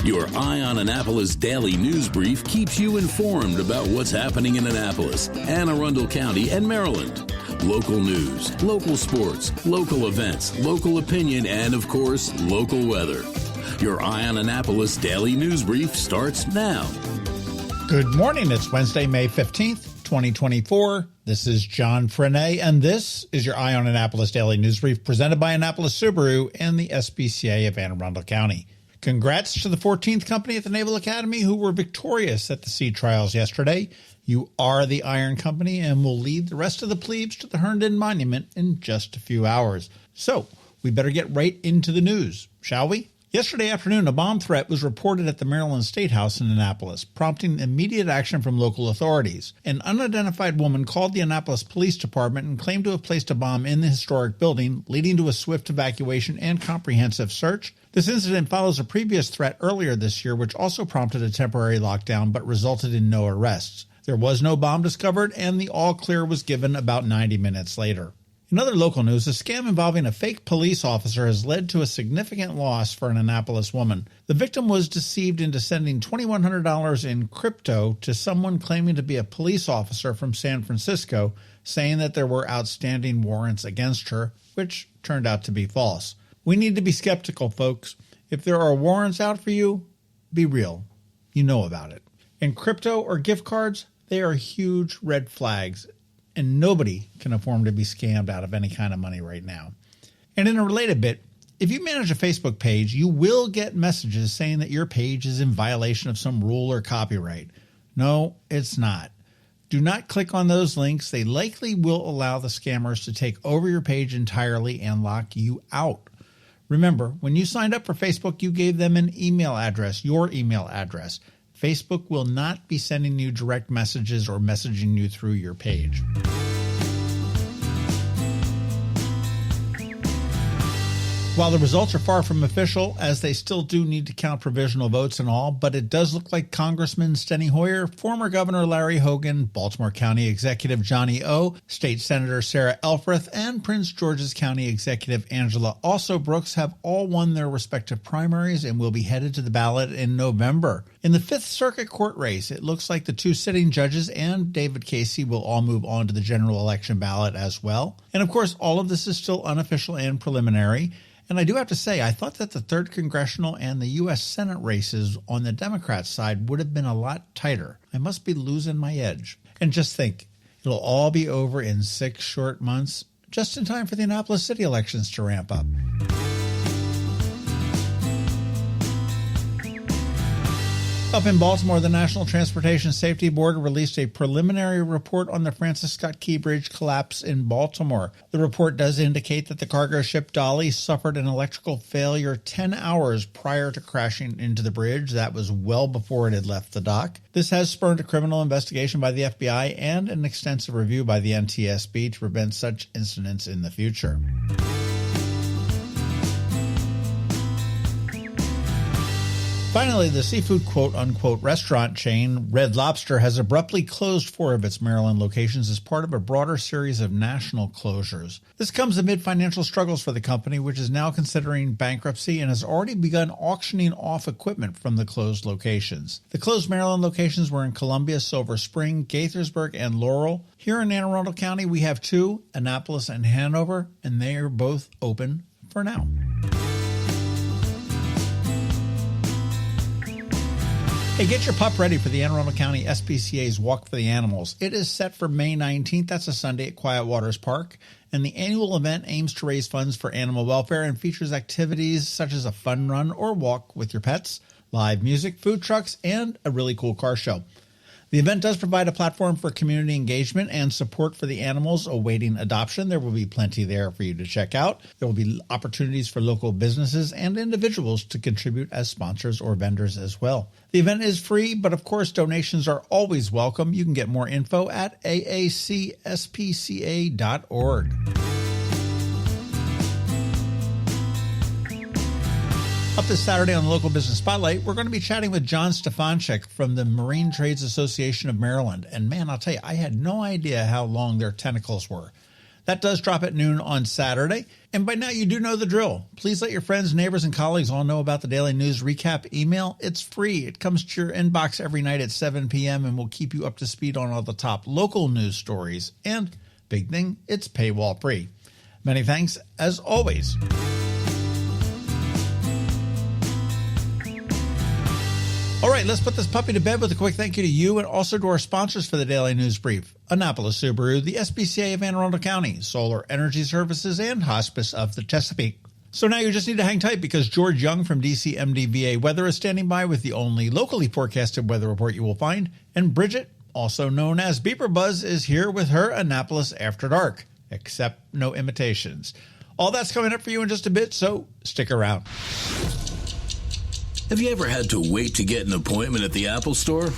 Your Eye on Annapolis daily news brief keeps you informed about what's happening in Annapolis, Anne Arundel County, and Maryland. Local news, local sports, local events, local opinion, and, of course, local weather. Your Eye on Annapolis daily news brief starts now. Good morning. It's Wednesday, May 15th, 2024. This is John Frenaye, and this is your Eye on Annapolis daily news brief presented by Annapolis Subaru and the SPCA of Anne Arundel County. Congrats to the 14th company at the Naval Academy who were victorious at the sea trials yesterday. You are the Iron Company and will lead the rest of the plebes to the Herndon Monument in just a few hours. So, we better get right into the news, shall we? Yesterday afternoon, a bomb threat was reported at the Maryland State House in Annapolis, prompting immediate action from local authorities. An unidentified woman called the Annapolis Police Department and claimed to have placed a bomb in the historic building, leading to a swift evacuation and comprehensive search. This incident follows a previous threat earlier this year, which also prompted a temporary lockdown but resulted in no arrests. There was no bomb discovered, and the all-clear was given about 90 minutes later. In other local news, a scam involving a fake police officer has led to a significant loss for an Annapolis woman. The victim was deceived into sending $2,100 in crypto to someone claiming to be a police officer from San Francisco, saying that there were outstanding warrants against her, which turned out to be false. We need to be skeptical, folks. If there are warrants out for you, be real. You know about it. And crypto or gift cards, they are huge red flags, and nobody can afford to be scammed out of any kind of money right now. And in a related bit, if you manage a Facebook page, you will get messages saying that your page is in violation of some rule or copyright. No, it's not. Do not click on those links. They likely will allow the scammers to take over your page entirely and lock you out. Remember, when you signed up for Facebook, you gave them an email address, your email address. Facebook will not be sending you direct messages or messaging you through your page. While the results are far from official, as they still do need to count provisional votes and all, but it does look like Congressman Steny Hoyer, former Governor Larry Hogan, Baltimore County Executive Johnny O, State Senator Sarah Elfreth, and Prince George's County Executive Angela Also Brooks have all won their respective primaries and will be headed to the ballot in November. In the Fifth Circuit court race, it looks like the two sitting judges and David Casey will all move on to the general election ballot as well. And of course, all of this is still unofficial and preliminary. And I do have to say, I thought that the 3rd Congressional and the U.S. Senate races on the Democrat side would have been a lot tighter. I must be losing my edge. And just think, it'll all be over in 6 short months, just in time for the Annapolis city elections to ramp up. Up in Baltimore, the National Transportation Safety Board released a preliminary report on the Francis Scott Key Bridge collapse in Baltimore. The report does indicate that the cargo ship Dali suffered an electrical failure 10 hours prior to crashing into the bridge. That was well before it had left the dock. This has spurred a criminal investigation by the FBI and an extensive review by the NTSB to prevent such incidents in the future. Finally, the seafood quote-unquote restaurant chain Red Lobster has abruptly closed 4 of its Maryland locations as part of a broader series of national closures. This comes amid financial struggles for the company, which is now considering bankruptcy and has already begun auctioning off equipment from the closed locations. The closed Maryland locations were in Columbia, Silver Spring, Gaithersburg, and Laurel. Here in Anne Arundel County, we have 2, Annapolis and Hanover, and they are both open for now. Hey, get your pup ready for the Anne Arundel County SPCA's Walk for the Animals. It is set for May 19th. That's a Sunday at Quiet Waters Park. And the annual event aims to raise funds for animal welfare and features activities such as a fun run or walk with your pets, live music, food trucks, and a really cool car show. The event does provide a platform for community engagement and support for the animals awaiting adoption. There will be plenty there for you to check out. There will be opportunities for local businesses and individuals to contribute as sponsors or vendors as well. The event is free, but of course donations are always welcome. You can get more info at aacspca.org. Up this Saturday on the Local Business Spotlight, we're going to be chatting with John Stefancik from the Marine Trades Association of Maryland. And man, I'll tell you, I had no idea how long their tentacles were. That does drop at noon on Saturday. And by now you do know the drill. Please let your friends, neighbors, and colleagues all know about the Daily News Recap email. It's free. It comes to your inbox every night at 7 p.m. and will keep you up to speed on all the top local news stories. And big thing, it's paywall free. Many thanks, as always. All right, let's put this puppy to bed with a quick thank you to you and also to our sponsors for the Daily News Brief: Annapolis Subaru, the SPCA of Anne Arundel County, Solar Energy Services, and Hospice of the Chesapeake. So now you just need to hang tight because George Young from DCMDVA Weather is standing by with the only locally forecasted weather report you will find, and Bridget, also known as BeeprBuzz, is here with her Annapolis After Dark, except no imitations. All that's coming up for you in just a bit, so stick around. Have you ever had to wait to get an appointment at the Apple Store?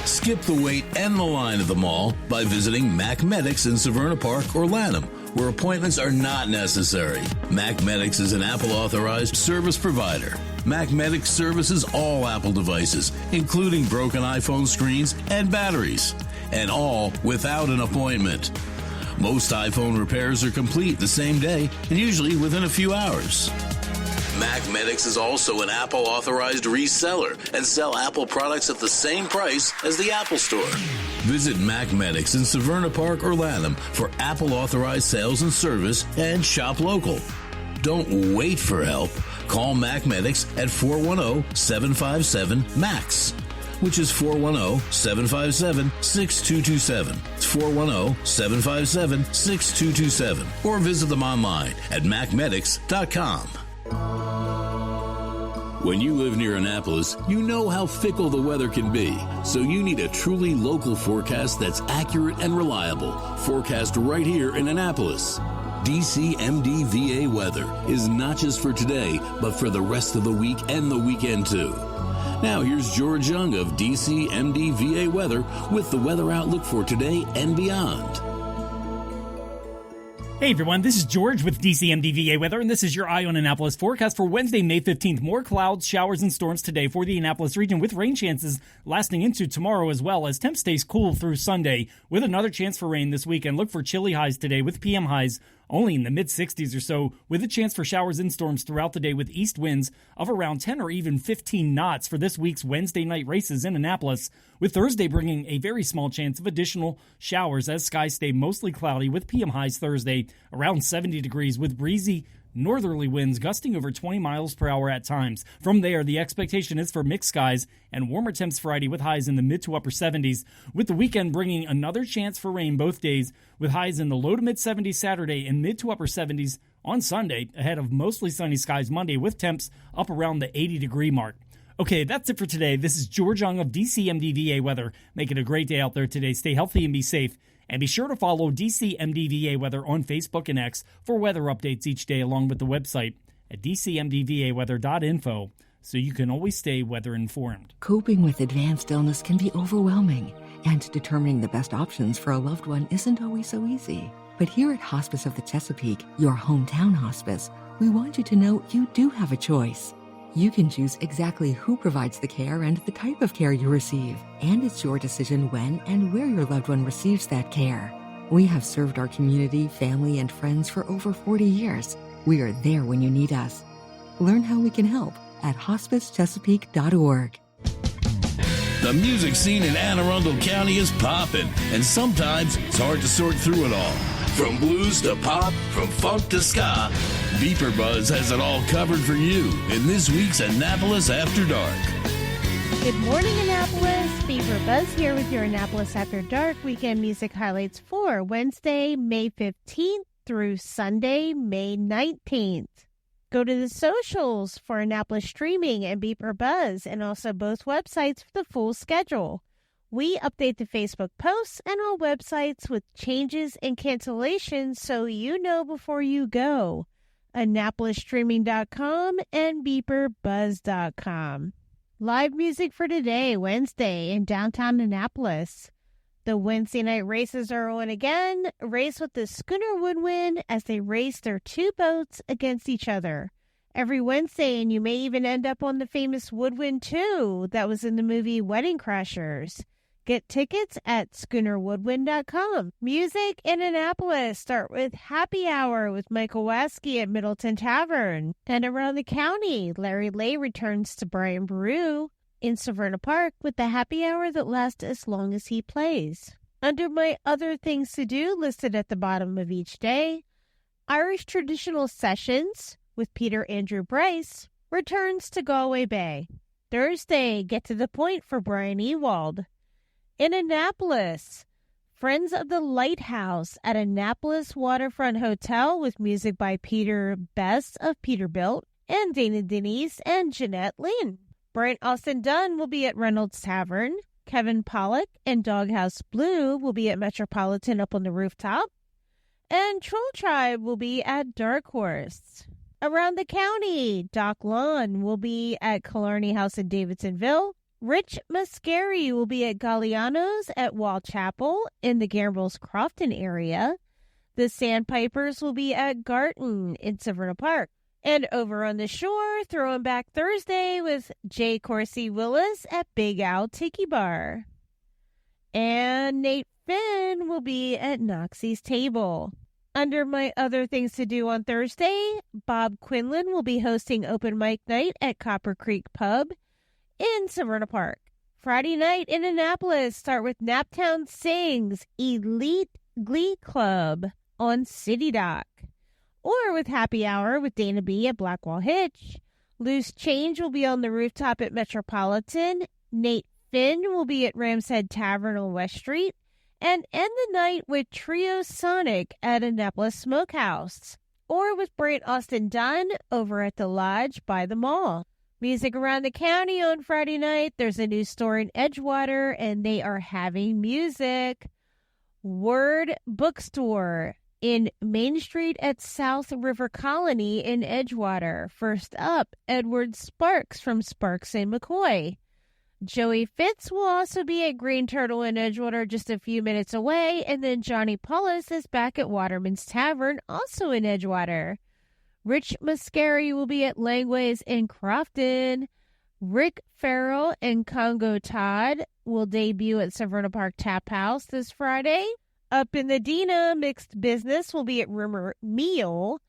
Skip the wait and the line at the mall by visiting Mac Medics in Severna Park or Lanham, where appointments are not necessary. Mac Medics is an Apple-authorized service provider. Mac Medics services all Apple devices, including broken iPhone screens and batteries, and all without an appointment. Most iPhone repairs are complete the same day and usually within a few hours. Mac Medics is also an Apple-authorized reseller and sell Apple products at the same price as the Apple Store. Visit Mac Medics in Severna Park or Lanham for Apple-authorized sales and service and shop local. Don't wait for help. Call Mac Medics at 410-757-MAX, which is 410-757-6227. It's 410-757-6227. Or visit them online at macmedics.com. When you live near Annapolis, you know how fickle the weather can be, so you need a truly local forecast that's accurate and reliable. Forecast right here in Annapolis. DCMDVA Weather is not just for today, but for the rest of the week and the weekend too. Now here's George Young of DCMDVA Weather with the weather outlook for today and beyond. Hey everyone, this is George with DCMDVA Weather, and this is your Eye on Annapolis forecast for Wednesday, May 15th. More clouds, showers, and storms today for the Annapolis region, with rain chances lasting into tomorrow as well, as temp stays cool through Sunday, with another chance for rain this weekend. Look for chilly highs today, with PM highs only in the mid-60s or so, with a chance for showers and storms throughout the day, with east winds of around 10 or even 15 knots for this week's Wednesday night races in Annapolis, with Thursday bringing a very small chance of additional showers as skies stay mostly cloudy, with PM highs Thursday around 70 degrees, with breezy northerly winds gusting over 20 miles per hour at times. From there, the expectation is for mixed skies and warmer temps Friday with highs in the mid to upper 70s, with the weekend bringing another chance for rain both days, with highs in the low to mid 70s Saturday and mid to upper 70s on Sunday, ahead of mostly sunny skies Monday, with temps up around the 80-degree mark. Okay, that's it for today. This is George Young of DCMDVA Weather. Make it a great day out there today. Stay healthy and be safe. And be sure to follow DCMDVA Weather on Facebook and X for weather updates each day, along with the website at dcmdvaweather.info, so you can always stay weather informed. Coping with advanced illness can be overwhelming, and determining the best options for a loved one isn't always so easy. But here at Hospice of the Chesapeake, your hometown hospice, we want you to know you do have a choice. You can choose exactly who provides the care and the type of care you receive, and it's your decision when and where your loved one receives that care. We have served our community, family, and friends for over 40 years. We are there when you need us. Learn how we can help at hospicechesapeake.org. The music scene in Anne Arundel County is popping, and sometimes it's hard to sort through it all. From blues to pop, from funk to ska, BeeprBuzz has it all covered for you in this week's Annapolis After Dark. Good morning, Annapolis. BeeprBuzz here with your Annapolis After Dark weekend music highlights for Wednesday, May 15th through Sunday, May 19th. Go to the socials for Annapolis Streaming and BeeprBuzz, and also both websites for the full schedule. We update the Facebook posts and all websites with changes and cancellations so you know before you go. AnnapolisStreaming.com and BeeprBuzz.com. Live music for today, Wednesday, in downtown Annapolis. The Wednesday night races are on again. Race with the Schooner Woodwind as they race their two boats against each other every Wednesday, and you may even end up on the famous Woodwind 2 that was in the movie Wedding Crashers. Get tickets at schoonerwoodwind.com. Music in Annapolis. Start with Happy Hour with Michael Waskey at Middleton Tavern. And around the county, Larry Lay returns to Brian Brew in Severna Park with the happy hour that lasts as long as he plays. Under my other things to do listed at the bottom of each day, Irish Traditional Sessions with Peter Andrew Bryce returns to Galway Bay. Thursday, Get to the Point for Brian Ewald. In Annapolis, Friends of the Lighthouse at Annapolis Waterfront Hotel with music by Peter Best of Peterbilt and Dana Denise and Jeanette Lynn. Brian Austin Dunn will be at Reynolds Tavern. Kevin Pollock and Doghouse Blue will be at Metropolitan up on the rooftop. And Troll Tribe will be at Dark Horse. Around the county, Doc Lawn will be at Killarney House in Davidsonville. Rich Mascari will be at Galliano's at Wall Chapel in the Gambrills Crofton area. The Sandpipers will be at Garton in Severna Park. And over on the shore, throwing back Thursday with Jay Corsi Willis at Big Owl Tiki Bar. And Nate Finn will be at Noxie's Table. Under my other things to do on Thursday, Bob Quinlan will be hosting open mic night at Copper Creek Pub in Severna Park. Friday night in Annapolis, start with Naptown Sings Elite Glee Club on City Dock. Or with Happy Hour with Dana B at Blackwall Hitch. Loose Change will be on the rooftop at Metropolitan. Nate Finn will be at Ram's Head Tavern on West Street. And end the night with Trio Sonic at Annapolis Smokehouse. Or with Brian Austin Dunn over at the Lodge by the mall. Music around the county on Friday night. There's a new store in Edgewater, and they are having music. Word Bookstore in Main Street at South River Colony in Edgewater. First up, Edward Sparks from Sparks and McCoy. Joey Fitz will also be at Green Turtle in Edgewater just a few minutes away, and then Johnny Paulus is back at Waterman's Tavern, also in Edgewater. Rich Mascari will be at Langways in Crofton. Rick Farrell and Congo Todd will debut at Severna Park Tap House this Friday. Up in the Dina, Mixed Business will be at Rumor Meal.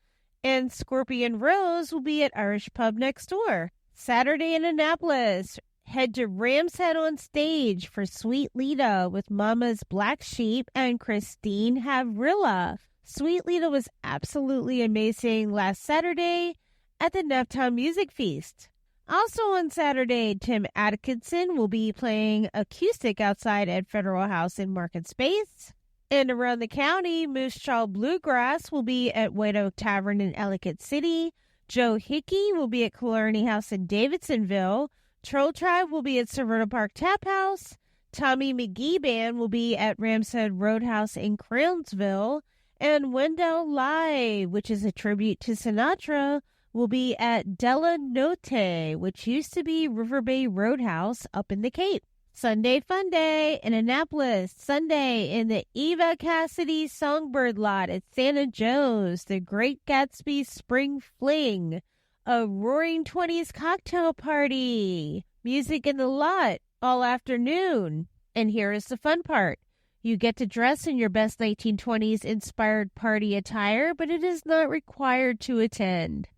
And Scorpion Rose will be at Irish Pub next door. Saturday in Annapolis, head to Ram's Head on stage for Sweet Lita with Mama's Black Sheep and Christine Havrilla. Sweet Lita was absolutely amazing last Saturday at the Naptown Music Feast. Also on Saturday, Tim Atkinson will be playing acoustic outside at Federal House in Market Space. And around the county, Moose Jaw Bluegrass will be at White Oak Tavern in Ellicott City. Joe Hickey will be at Killarney House in Davidsonville. Troll Tribe will be at Severna Park Tap House. Tommy McGee Band will be at Ram's Head Roadhouse in Crownsville. And Wendell Live, which is a tribute to Sinatra, will be at Della Notte, which used to be River Bay Roadhouse up in the Cape. Sunday Fun Day in Annapolis. Sunday in the Eva Cassidy Songbird Lot at Santa Joe's. The Great Gatsby Spring Fling. A Roaring 20s cocktail party. Music in the lot all afternoon. And here is the fun part. You get to dress in your best 1920s inspired party attire, but it is not required to attend.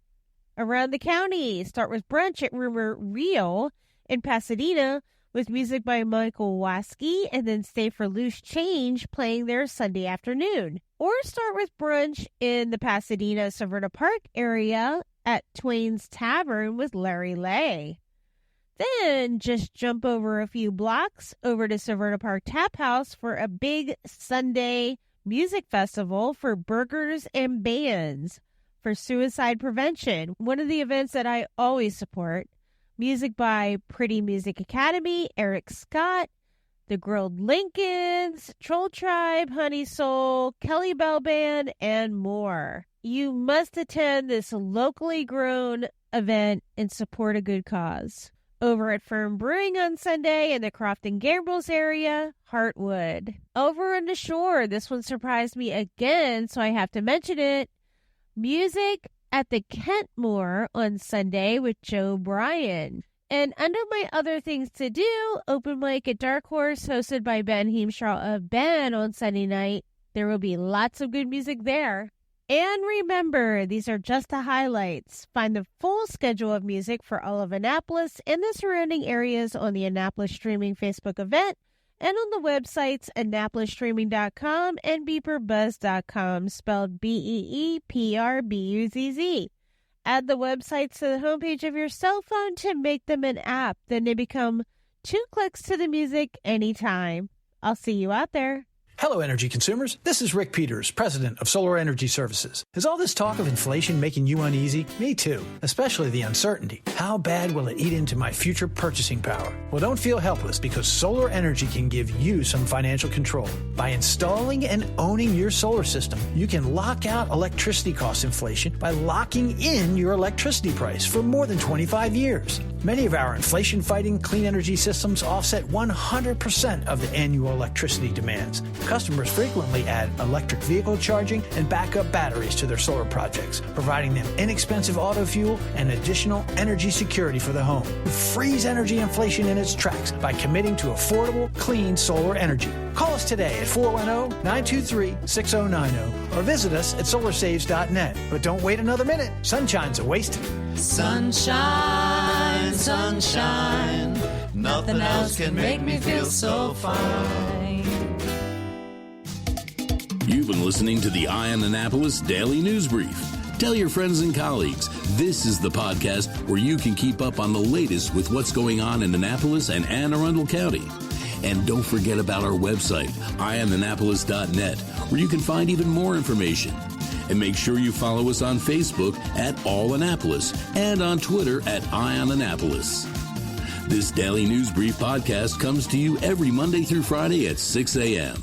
Around the county, start with brunch at Rumor Real in Pasadena with music by Michael Waskey, and then stay for Loose Change playing there Sunday afternoon. Or start with brunch in the Pasadena Severna Park area at Twain's Tavern with Larry Lay. Then just jump over a few blocks over to Severna Park Tap House for a big Sunday music festival for burgers and bands for suicide prevention. One of the events that I always support. Music by Pretty Music Academy, Eric Scott, The Grilled Lincolns, Troll Tribe, Honey Soul, Kelly Bell Band, and more. You must attend this locally grown event and support a good cause. Over at Firm Brewing on Sunday in the Crofton Gambrills area, Heartwood. Over on the shore, this one surprised me again, so I have to mention it. Music at the Kentmore on Sunday with Joe Bryan. And under my other things to do, open mic at Dark Horse hosted by Ben Heemstra of Ben on Sunday night. There will be lots of good music there. And remember, these are just the highlights. Find the full schedule of music for all of Annapolis and the surrounding areas on the Annapolis Streaming Facebook event and on the websites AnnapolisStreaming.com and BeeprBuzz.com, spelled BeeprBuzz. Add the websites to the homepage of your cell phone to make them an app. Then they become 2 clicks to the music anytime. I'll see you out there. Hello, energy consumers. This is Rick Peters, president of Solar Energy Services. Is all this talk of inflation making you uneasy? Me too, especially the uncertainty. How bad will it eat into my future purchasing power? Well, don't feel helpless because solar energy can give you some financial control. By installing and owning your solar system, you can lock out electricity cost inflation by locking in your electricity price for more than 25 years. Many of our inflation-fighting clean energy systems offset 100% of the annual electricity demands. Customers frequently add electric vehicle charging and backup batteries to their solar projects, providing them inexpensive auto fuel and additional energy security for the home. Freeze energy inflation in its tracks by committing to affordable, clean solar energy. Call us today at 410-923-6090 or visit us at solarsaves.net. But don't wait another minute. Sunshine's a wasted. Sunshine, sunshine, nothing else can make me feel so fine. You've been listening to the Eye on Annapolis Daily News Brief. Tell your friends and colleagues, this is the podcast where you can keep up on the latest with what's going on in Annapolis and Anne Arundel County. And don't forget about our website, eyeonannapolis.net, where you can find even more information. And make sure you follow us on Facebook at All Annapolis and on Twitter at Eye on Annapolis. This Daily News Brief podcast comes to you every Monday through Friday at 6 a.m.